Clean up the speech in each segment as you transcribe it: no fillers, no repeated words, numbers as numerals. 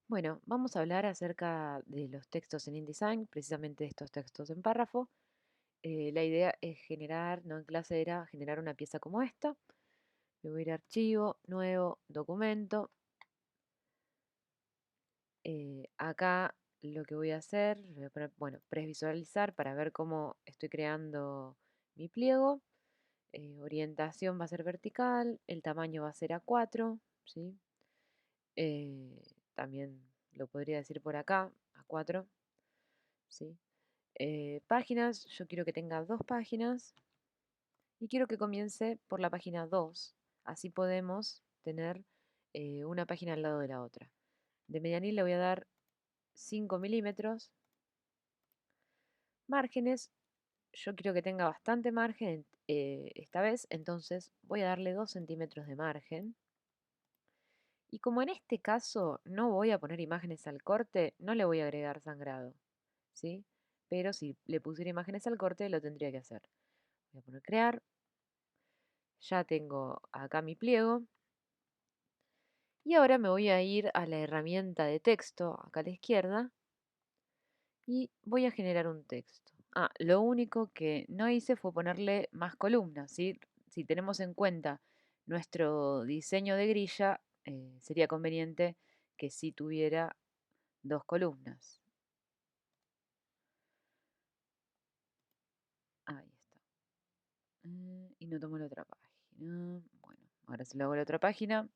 Bueno, vamos a hablar acerca de los textos en InDesign, precisamente de estos textos en párrafo. La idea es generar, no en clase era generar una pieza como esta. Me voy a ir a archivo, nuevo, documento. Acá lo que voy a hacer, le voy a poner, bueno, previsualizar para ver cómo estoy creando mi pliego. Orientación va a ser vertical, el tamaño va a ser A4, ¿sí? Eh, También lo podría decir por acá, A4, ¿sí? Páginas, yo quiero que tenga dos páginas y quiero que comience por la página 2. Así podemos tener una página al lado de la otra. De medianil le voy a dar 5 milímetros. Márgenes, yo quiero que tenga bastante margen esta vez, entonces voy a darle 2 centímetros de margen. Y como en este caso no voy a poner imágenes al corte, no le voy a agregar sangrado, ¿sí? Pero si le pusiera imágenes al corte, lo tendría que hacer. Voy a poner crear. Ya tengo acá mi pliego. Y ahora me voy a ir a la herramienta de texto, acá a la izquierda, y voy a generar un texto. Lo único que no hice fue ponerle más columnas, ¿sí? Si tenemos en cuenta nuestro diseño de grilla, sería conveniente que sí tuviera dos columnas. Ahí está. Y no tomo la otra página. Bueno, ahora se lo hago a la otra página.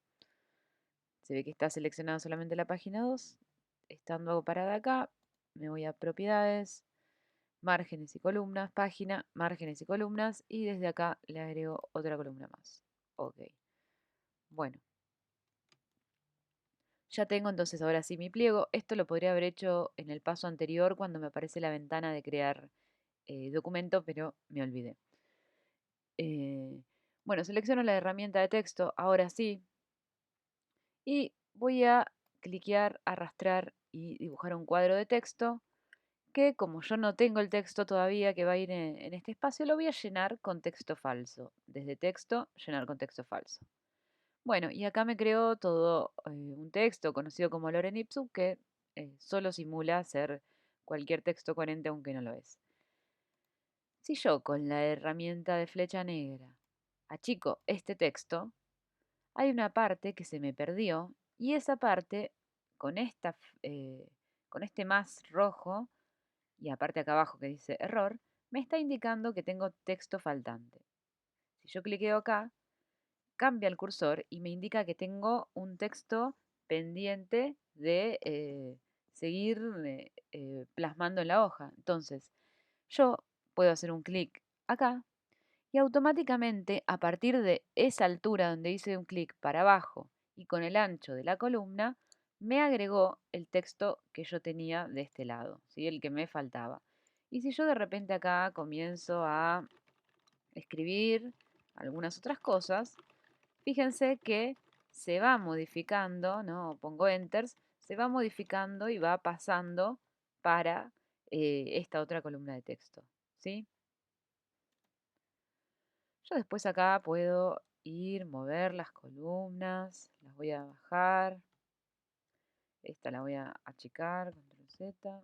Se ve que está seleccionada solamente la página 2. Estando parada acá, me voy a propiedades, márgenes y columnas, página, márgenes y columnas, y desde acá le agrego otra columna más. Ok. Bueno, ya tengo entonces ahora sí mi pliego. Esto lo podría haber hecho en el paso anterior cuando me aparece la ventana de crear documento, pero me olvidé. Eh, bueno, selecciono la herramienta de texto, ahora sí, y voy a cliquear, arrastrar y dibujar un cuadro de texto que, como yo no tengo el texto todavía que va a ir en este espacio, lo voy a llenar con texto falso. Desde texto, llenar con texto falso. Bueno, y acá me creó todo un texto conocido como Lorem Ipsum que solo simula ser cualquier texto coherente aunque no lo es. Si yo con la herramienta de flecha negra achico este texto, hay una parte que se me perdió y esa parte con con este más rojo y aparte acá abajo que dice error, me está indicando que tengo texto faltante. Si yo cliqueo acá, cambia el cursor y me indica que tengo un texto pendiente de seguir plasmando en la hoja. Entonces, yo puedo hacer un clic acá y automáticamente a partir de esa altura donde hice un clic para abajo y con el ancho de la columna, me agregó el texto que yo tenía de este lado, ¿sí? El que me faltaba. Y si yo de repente acá comienzo a escribir algunas otras cosas, fíjense que se va modificando, ¿no? Pongo enters, se va modificando y va pasando para esta otra columna de texto, ¿sí? Yo después acá puedo ir, mover las columnas, las voy a bajar, esta la voy a achicar, control Z.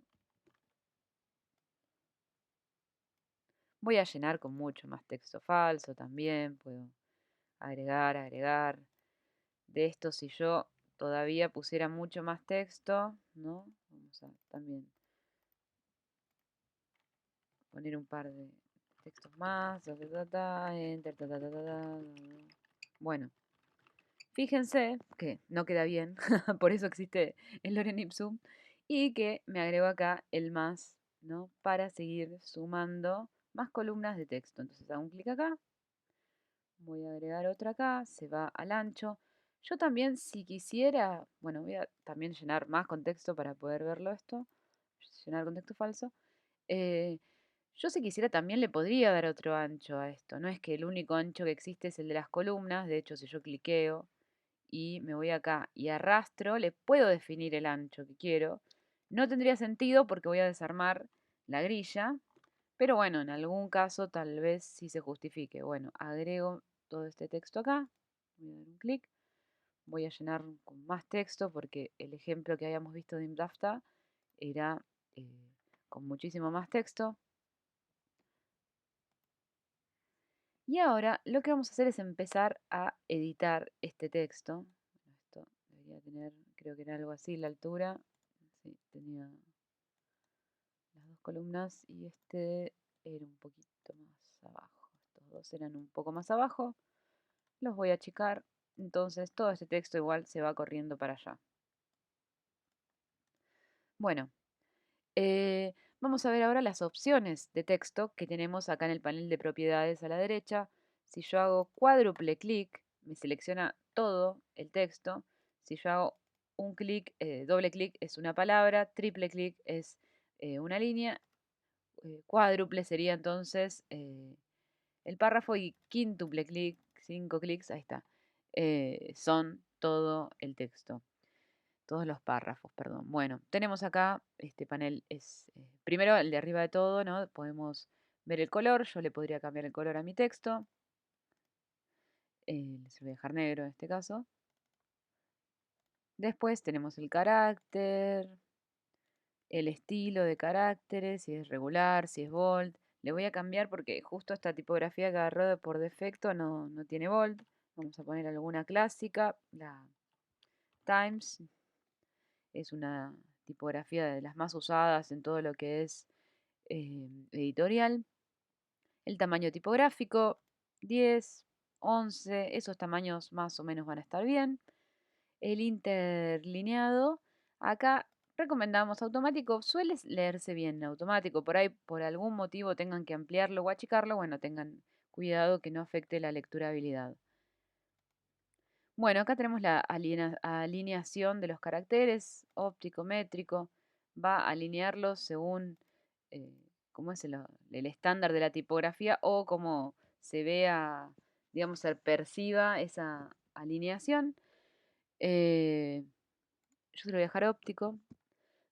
Voy a llenar con mucho más texto falso también, puedo agregar, agregar. De esto si yo todavía pusiera mucho más texto, ¿no? Vamos a también poner un par de textos más, enter, Bueno, fíjense que no queda bien, por eso existe el lorem ipsum, y que me agrego acá el más, ¿no? Para seguir sumando más columnas de texto. Entonces hago un clic acá, voy a agregar otra acá, se va al ancho. Yo también, si quisiera, bueno, voy a también llenar más contexto para poder verlo esto, llenar contexto falso. Eh, yo si quisiera también le podría dar otro ancho a esto. No es que el único ancho que existe es el de las columnas. De hecho, si yo cliqueo y me voy acá y arrastro, le puedo definir el ancho que quiero. No tendría sentido porque voy a desarmar la grilla, pero bueno, en algún caso tal vez sí se justifique. Bueno, agrego todo este texto acá, voy a dar un clic, voy a llenar con más texto porque el ejemplo que habíamos visto de Imdafta era con muchísimo más texto. Y ahora lo que vamos a hacer es empezar a editar este texto. Esto debería tener, creo que era algo así, la altura. Sí, tenía las dos columnas y este era un poquito más abajo. Estos dos eran un poco más abajo. Los voy a achicar. Entonces todo este texto igual se va corriendo para allá. Bueno, vamos a ver ahora las opciones de texto que tenemos acá en el panel de propiedades a la derecha. Si yo hago cuádruple clic, me selecciona todo el texto. Si yo hago un clic, doble clic es una palabra, triple clic es una línea, cuádruple sería entonces el párrafo y quíntuple clic, 5 clics, ahí está, son todo el texto. Todos los párrafos, perdón. Bueno, tenemos acá, este panel es, primero el de arriba de todo, ¿no? Podemos ver el color, yo le podría cambiar el color a mi texto. Se lo voy a dejar negro en este caso. Después tenemos el carácter, el estilo de caracteres, si es regular, si es bold. Le voy a cambiar porque justo esta tipografía que agarró por defecto no tiene bold. Vamos a poner alguna clásica, la Times. Es una tipografía de las más usadas en todo lo que es editorial. El tamaño tipográfico, 10, 11, esos tamaños más o menos van a estar bien. El interlineado, acá recomendamos automático, suele leerse bien en automático, por ahí por algún motivo tengan que ampliarlo o achicarlo, bueno, tengan cuidado que no afecte la lecturabilidad. Bueno, acá tenemos la alineación de los caracteres, óptico, métrico, va a alinearlos según eh, cómo es el estándar de la tipografía o cómo se vea, digamos, se perciba esa alineación. Eh, yo se lo voy a dejar óptico.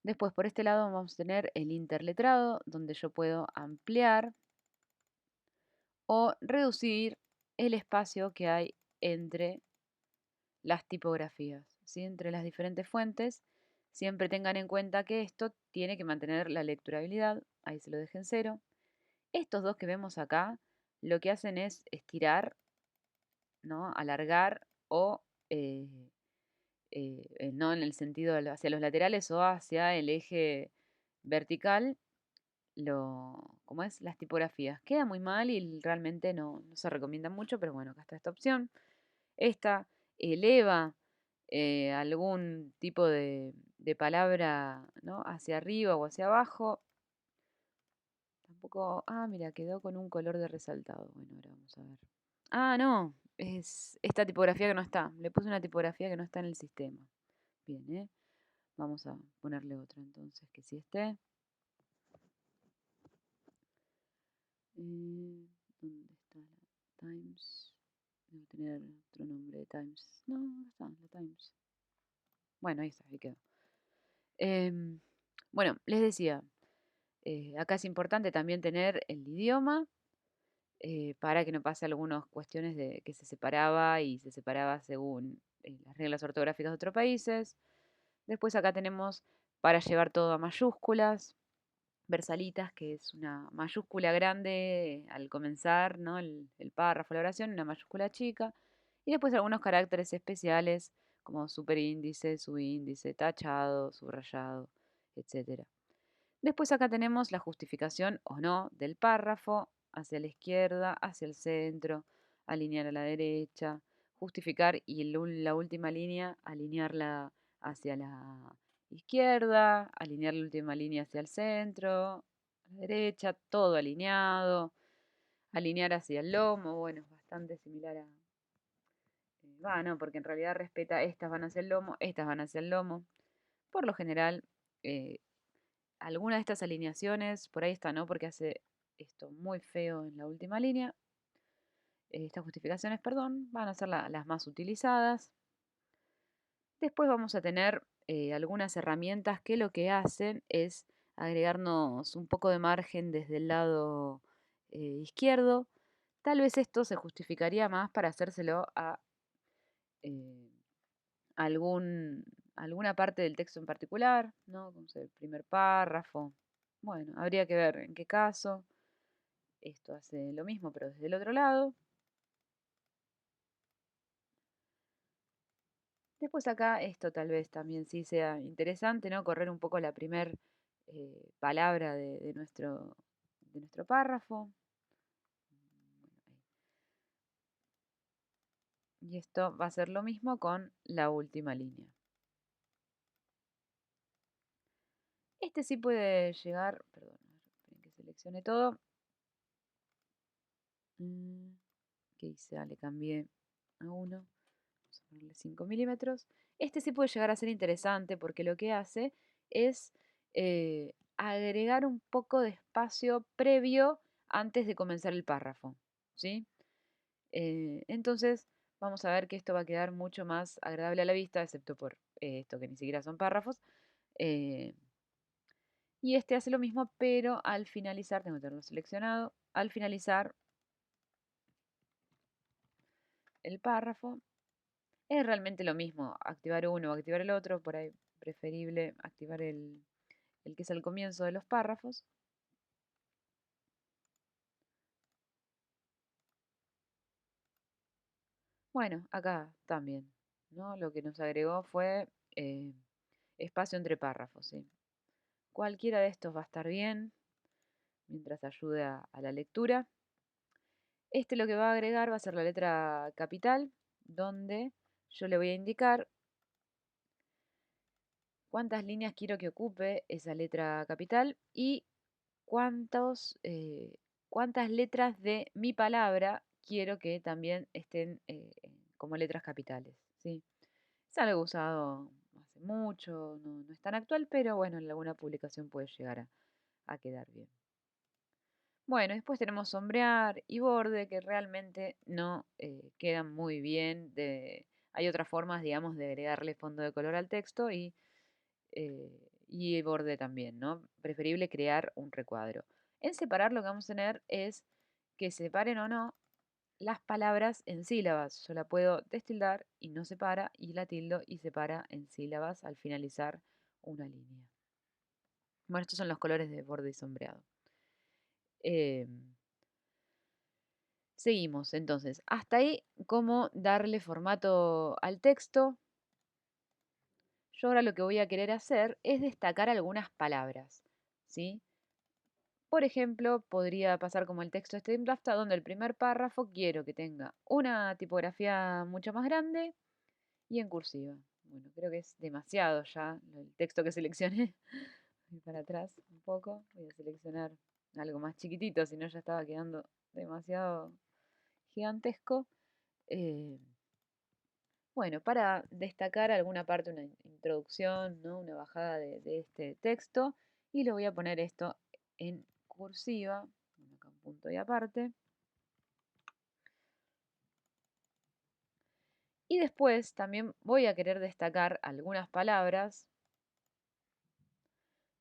Después, por este lado, vamos a tener el interletrado, donde yo puedo ampliar o reducir el espacio que hay entre las tipografías, ¿sí? Entre las diferentes fuentes. Siempre tengan en cuenta que esto tiene que mantener la lecturabilidad. Ahí se lo dejen cero. Estos dos que vemos acá, lo que hacen es estirar, ¿no? Alargar o no en el sentido hacia los laterales o hacia el eje vertical, ¿cómo es? Las tipografías. Queda muy mal y realmente no se recomienda mucho, pero bueno, acá está esta opción. Esta eleva algún tipo de palabra, ¿no? Hacia arriba o hacia abajo. Tampoco. Ah, mira, quedó con un color de resaltado. Bueno, ahora vamos a ver. Ah, no. Es esta tipografía que no está. Le puse una tipografía que no está en el sistema. Bien, ¿eh? Vamos a ponerle otra entonces que sí esté. ¿Dónde está la Times? Debe tener otro nombre de Times. No, no está, la Times. Bueno, ahí está, ahí quedó. Em, bueno, les decía, acá es importante también tener el idioma para que no pase algunas cuestiones de que se separaba y se separaba según las reglas ortográficas de otros países. Después acá tenemos para llevar todo a mayúsculas, versalitas, que es una mayúscula grande al comenzar, ¿no? El párrafo, la oración, una mayúscula chica. Y después algunos caracteres especiales como superíndice, subíndice, tachado, subrayado, etcétera. Después acá tenemos la justificación o no del párrafo, hacia la izquierda, hacia el centro, alinear a la derecha, justificar y la última línea, alinearla hacia la izquierda, alinear la última línea hacia el centro, a la derecha, todo alineado, alinear hacia el lomo, bueno, es bastante similar a... no, porque en realidad respeta, estas van hacia el lomo, estas van hacia el lomo. Por lo general, eh, alguna de estas alineaciones, por ahí está, ¿no? Porque hace esto muy feo en la última línea. Estas justificaciones, perdón, van a ser las más utilizadas. Después vamos a tener algunas herramientas que lo que hacen es agregarnos un poco de margen desde el lado izquierdo. Tal vez esto se justificaría más para hacérselo a alguna parte del texto en particular, ¿no? Como sea el primer párrafo. Bueno, habría que ver en qué caso. Esto hace lo mismo, pero desde el otro lado. Después acá esto tal vez también sí sea interesante, ¿no? Correr un poco la primer palabra de nuestro párrafo. Y esto va a ser lo mismo con la última línea. Este sí puede llegar, perdón, esperen que seleccione todo. ¿Qué hice? Le cambié a uno. Vamos a ponerle 5 milímetros. Este sí puede llegar a ser interesante porque lo que hace es agregar un poco de espacio previo antes de comenzar el párrafo, ¿sí? Entonces vamos a ver que esto va a quedar mucho más agradable a la vista, excepto por esto que ni siquiera son párrafos. eh, y este hace lo mismo, pero al finalizar, tengo que tenerlo seleccionado, al finalizar el párrafo, es realmente lo mismo, activar uno o activar el otro, por ahí preferible activar el que es el comienzo de los párrafos. Bueno, acá también, ¿no? Lo que nos agregó fue espacio entre párrafos, ¿sí? Cualquiera de estos va a estar bien mientras ayude a la lectura. Este lo que va a agregar va a ser la letra capital, donde yo le voy a indicar cuántas líneas quiero que ocupe esa letra capital y cuántas letras de mi palabra quiero que también estén como letras capitales, ¿sí? Es algo usado hace mucho, no es tan actual, pero bueno, en alguna publicación puede llegar a quedar bien. Bueno, después tenemos sombrear y borde que realmente no quedan muy bien. Hay otras formas, digamos, de agregarle fondo de color al texto y borde también, ¿no? Preferible crear un recuadro. En separar lo que vamos a tener es que separen o no las palabras en sílabas. Yo la puedo destildar y no separa, y la tildo y separa en sílabas al finalizar una línea. Bueno, estos son los colores de borde y sombreado. Seguimos, entonces, hasta ahí cómo darle formato al texto. Yo ahora lo que voy a querer hacer es destacar algunas palabras, ¿sí? Por ejemplo, podría pasar como el texto este en Drafta, donde el primer párrafo quiero que tenga una tipografía mucho más grande y en cursiva. Bueno, creo que es demasiado ya el texto que seleccioné. Voy para atrás un poco, voy a seleccionar algo más chiquitito, si no ya estaba quedando demasiado gigantesco. Eh, Bueno, para destacar alguna parte, una introducción, ¿no? Una bajada de este texto, y le voy a poner esto en cursiva, acá un punto y aparte. Y después también voy a querer destacar algunas palabras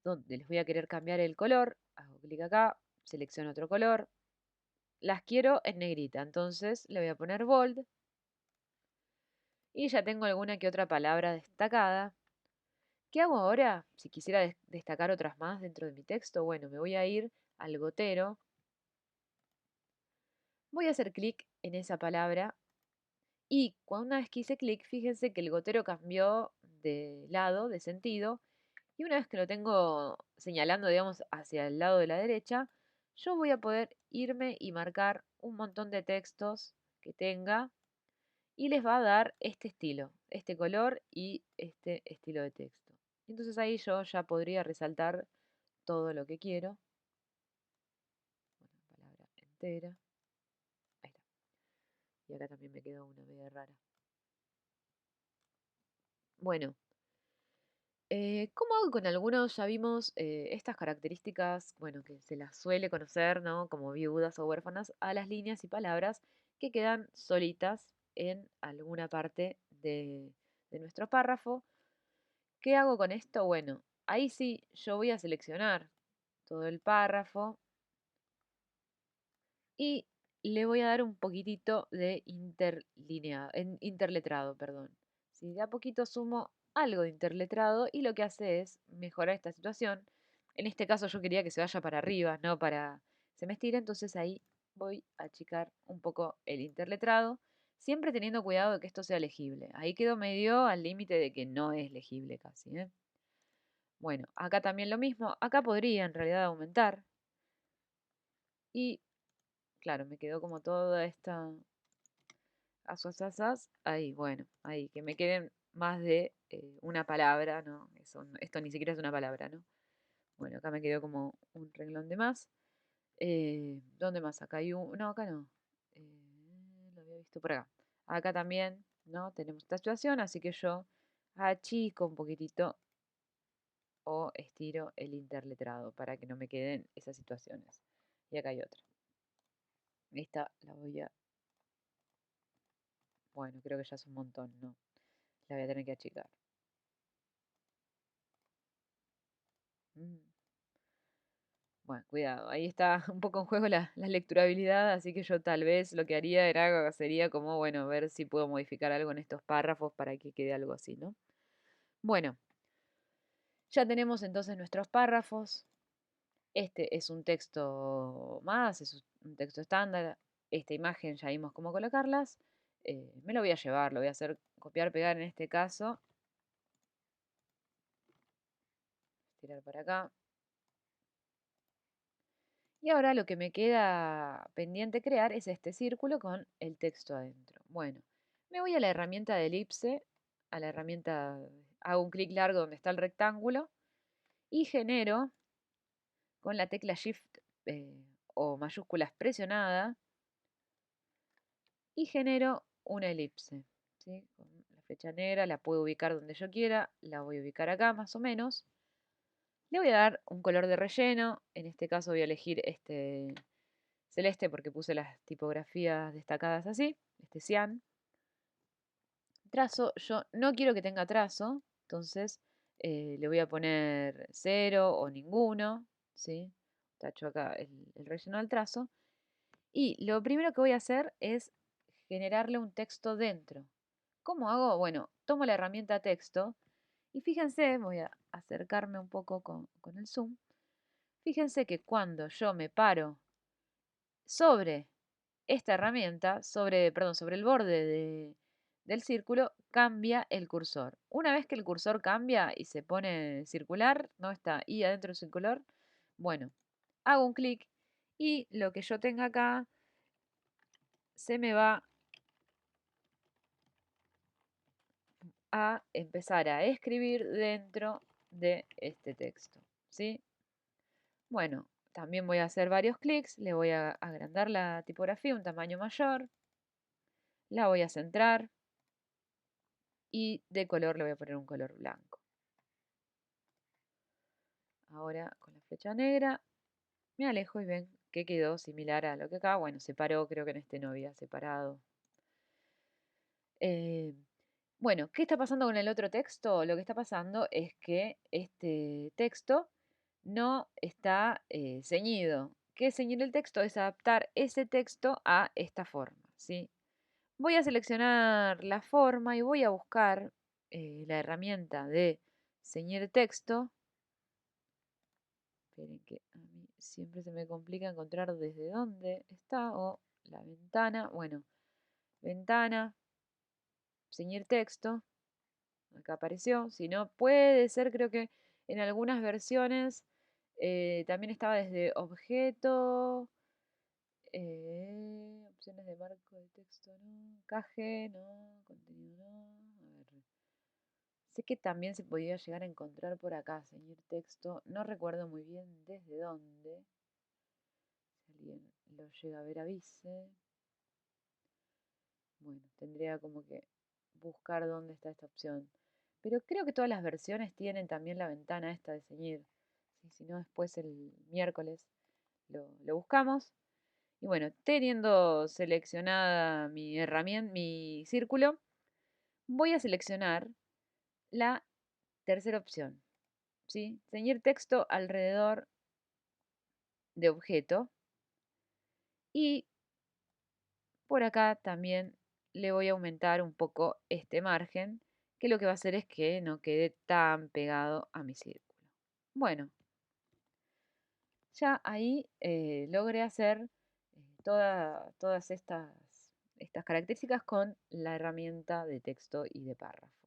donde les voy a querer cambiar el color. Hago clic acá, selecciono otro color. Las quiero en negrita, entonces le voy a poner bold. Y ya tengo alguna que otra palabra destacada. ¿Qué hago ahora? Si quisiera destacar otras más dentro de mi texto, bueno, me voy a ir al gotero, voy a hacer clic en esa palabra y una vez que hice clic, fíjense que el gotero cambió de lado, de sentido, y una vez que lo tengo señalando, digamos, hacia el lado de la derecha, yo voy a poder irme y marcar un montón de textos que tenga y les va a dar este estilo, este color y este estilo de texto. Entonces ahí yo ya podría resaltar todo lo que quiero. Bueno, palabra entera. Ahí está. Y acá también me quedó una media rara. Bueno, ¿cómo hago con algunos? Ya vimos estas características, bueno, que se las suele conocer, ¿no? Como viudas o huérfanas, a las líneas y palabras que quedan solitas en alguna parte de nuestro párrafo. ¿Qué hago con esto? Bueno, ahí sí, yo voy a seleccionar todo el párrafo y le voy a dar un poquitito de interletrado, perdón. ¿sí? De a poquito sumo algo de interletrado y lo que hace es mejorar esta situación. En este caso yo quería que se vaya para arriba, no para... Se me estira, entonces ahí voy a achicar un poco el interletrado, siempre teniendo cuidado de que esto sea legible. Ahí quedó medio al límite de que no es legible casi, ¿eh? Bueno, acá también lo mismo. Acá podría en realidad aumentar. Y claro, me quedó como toda esta asas. Ahí, bueno, ahí, que me queden más de una palabra, ¿no? Esto ni siquiera es una palabra, ¿no? Bueno, acá me quedó como un renglón de más. ¿Dónde más? Acá hay un... No, acá no. Lo había visto por acá. Acá también, ¿no? Tenemos esta situación, así que yo achico un poquitito o estiro el interletrado para que no me queden esas situaciones. Y acá hay otra. Esta la voy a... Bueno, creo que ya es un montón, ¿no? La voy a tener que achicar. Mm. Bueno, cuidado, ahí está un poco en juego la lecturabilidad, así que yo tal vez lo que haría sería como, bueno, ver si puedo modificar algo en estos párrafos para que quede algo así, ¿no? Bueno, ya tenemos entonces nuestros párrafos. Este es un texto más, es un texto estándar. Esta imagen ya vimos cómo colocarlas. Me lo voy a llevar, lo voy a hacer copiar, pegar en este caso. Tirar para acá. Y ahora lo que me queda pendiente crear es este círculo con el texto adentro. Bueno, me voy a la herramienta de elipse, a la herramienta, hago un clic largo donde está el rectángulo y genero con la tecla Shift o mayúsculas presionada y genero una elipse. ¿Sí? Con la flecha negra la puedo ubicar donde yo quiera, la voy a ubicar acá más o menos. Le voy a dar un color de relleno, en este caso voy a elegir este celeste porque puse las tipografías destacadas así, este cian. Trazo, yo no quiero que tenga trazo, entonces le voy a poner cero o ninguno, ¿sí? Tacho acá el relleno del trazo. Y lo primero que voy a hacer es generarle un texto dentro. ¿Cómo hago? Bueno, tomo la herramienta texto y fíjense, voy a acercarme un poco con el zoom. Fíjense que cuando yo me paro sobre esta herramienta, sobre el borde del círculo, cambia el cursor. Una vez que el cursor cambia y se pone circular, no está y adentro circular, bueno, hago un clic y lo que yo tenga acá se me va a empezar a escribir dentro de este texto, ¿sí? Bueno, también voy a hacer varios clics, le voy a agrandar la tipografía un tamaño mayor, la voy a centrar y de color le voy a poner un color blanco. Ahora con la flecha negra me alejo y ven que quedó similar a lo que acá, bueno, separó, creo que en este no había separado. Eh, bueno, ¿qué está pasando con el otro texto? Lo que está pasando es que este texto no está ceñido. ¿Qué es ceñir el texto? Es adaptar ese texto a esta forma, ¿sí? Voy a seleccionar la forma y voy a buscar la herramienta de ceñir texto. Esperen que a mí siempre se me complica encontrar desde dónde está o la ventana. Bueno, ventana, ceñir texto. Acá apareció. Si no, puede ser, creo que en algunas versiones también estaba desde objeto, opciones de marco de texto, no, caje, no, contenido, no. A ver. Sé que también se podía llegar a encontrar por acá, ceñir texto. No recuerdo muy bien desde dónde. Si alguien lo llega a ver, avise. Bueno, tendría como que buscar dónde está esta opción. Pero creo que todas las versiones tienen también la ventana esta de ceñir. Sí, si no, después el miércoles lo buscamos. Y bueno, teniendo seleccionada mi herramienta, mi círculo, voy a seleccionar la tercera opción. ¿Sí? Ceñir texto alrededor de objeto. Y por acá también le voy a aumentar un poco este margen que lo que va a hacer es que no quede tan pegado a mi círculo. Bueno, ya ahí logré hacer todas estas características con la herramienta de texto y de párrafo.